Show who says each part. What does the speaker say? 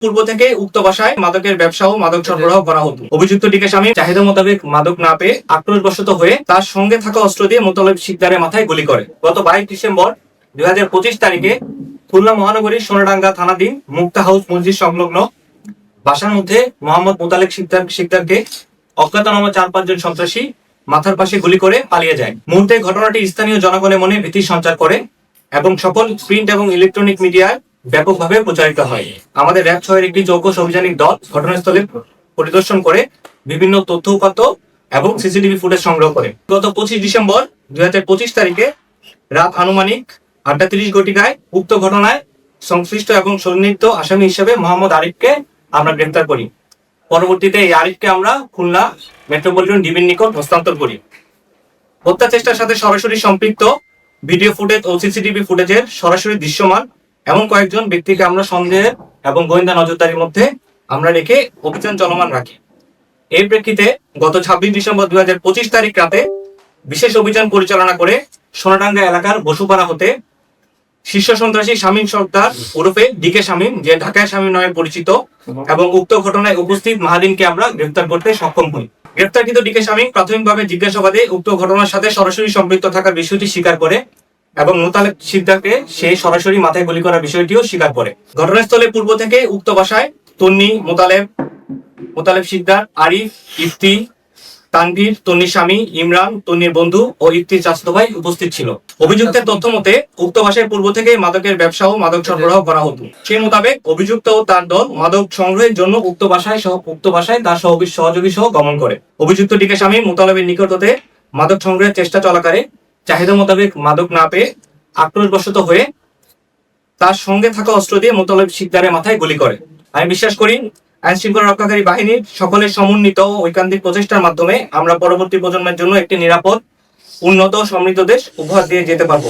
Speaker 1: পূর্ব থেকে উক্ত বাসায় মাদকের ব্যবসা ও মাদক সরবরাহ করা হতো। অভিযুক্ত টিকে স্বামী চাহিদা মোতাবেক মাদক না পেয়ে আক্রোশবশত হয়ে তার সঙ্গে থাকা অস্ত্র দিয়ে মোতালেব শিকদারের মাথায় গুলি করে। গত 22 ডিসেম্বর 2025 তারিখে খুলনা মহানগরীর সোনাডাঙ্গা থানাধীন মুক্তা হাউস মসজিদ সংলগ্ন বাসার মধ্যে মোহাম্মদ মোতালেব শিকদারকে অজ্ঞাতনামা 4-5 জন সন্ত্রাসী মাথার পাশে গুলি করে পালিয়ে যায়। মুহূর্তে ঘটনাটি স্থানীয় জনগণের মনে ভীতি সঞ্চার করে এবং সকল প্রিন্ট এবং ইলেকট্রনিক মিডিয়ায় ব্যাপকভাবে প্রচারিত হয়। আমাদের র্যাব 6 এর একটি চৌকস অভিযানিক দল ঘটনাস্থলে পরিদর্শন করে বিভিন্ন তথ্য উপাত্ত এবং সিসিটিভি ফুটেজ সংগ্রহ করে। গত 25 ডিসেম্বর 2025 তারিখে রাত আনুমানিক 8:30 ঘটিকায় উক্ত ঘটনায় সংশ্লিষ্ট এবং সন্নিহিত আসামি হিসেবে মোহাম্মদ আরিফকে আমরা গ্রেফতার করি। পরবর্তীতে এই আরিফকে আমরা খুলনা মেট্রোপলিটন ডিবির নিকট হস্তান্তর করি। হত্যা চেষ্টার সাথে সরাসরি সম্পৃক্ত ভিডিও ফুটেজ ও সিসিটিভি ফুটেজের সরাসরি দৃশ্যমান এমন কয়েকজন ব্যক্তিকে আমরা সন্দেহের এবং গোয়েন্দা নজরদারির মধ্যে আমরা রেখে অভিযান চলমান রাখি। এর প্রেক্ষিতে গত 26 ডিসেম্বর 2025 তারিখ রাতে বিশেষ অভিযান পরিচালনা করে সোনাডাঙ্গা এলাকার বসুপাড়া হতে শীর্ষ সন্ত্রাসী শামীম সর্দার ওরফে ডিকে শামীম, যে ঢাকায় শামীম নামে পরিচিত, এবং উক্ত ঘটনায় উপস্থিত মাহাদিনকে আমরা গ্রেফতার করতে সক্ষম হই। গ্রেফতারকৃত ডিকে শামীম প্রাথমিকভাবে জিজ্ঞাসাবাদে উক্ত ঘটনার সাথে সরাসরি সম্পৃক্ত থাকার বিষয়টি স্বীকার করে এবং মোতালেব শিকদারকে সে সরাসরি মাথায় গুলি করার বিষয়টিও স্বীকার করে। ঘটনাস্থলে পূর্ব থেকে উক্ত বাসায় তন্নি, মোতালেব শিকদার, আরিফ, ইফতি, তানভীর, তন্নির স্বামী, ইমরান, তন্নির বন্ধু ও ইফতির চাচাতো ভাই উপস্থিত ছিল। অভিযুক্তের তথ্য মতে উক্ত বাসায় পূর্ব থেকে মাদকের ব্যবসা ও মাদক সরবরাহ করা হতো। সে মোতাবেক অভিযুক্ত ও তার দল মাদক সংগ্রহের জন্য উক্ত বাসায় তার সহযোগী সহ গমন করে। অভিযুক্ত টিকে স্বামী মোতালেবের নিকট হতে মাদক সংগ্রহের চেষ্টা চলাকালে চাহিদা মোতাবেক মাদক না পেয়ে আক্রোশবশত হয়ে তার সঙ্গে থাকা অস্ত্র দিয়ে মোতালেব শিকদারের মাথায় গুলি করে। আমি বিশ্বাস করি আইন শৃঙ্খলা রক্ষাকারী বাহিনীর সকলের সমন্বিত ও ঐকান্তিক প্রচেষ্টার মাধ্যমে আমরা পরবর্তী প্রজন্মের জন্য একটি নিরাপদ, উন্নত, সমৃদ্ধ দেশ উপহার দিয়ে যেতে পারবো।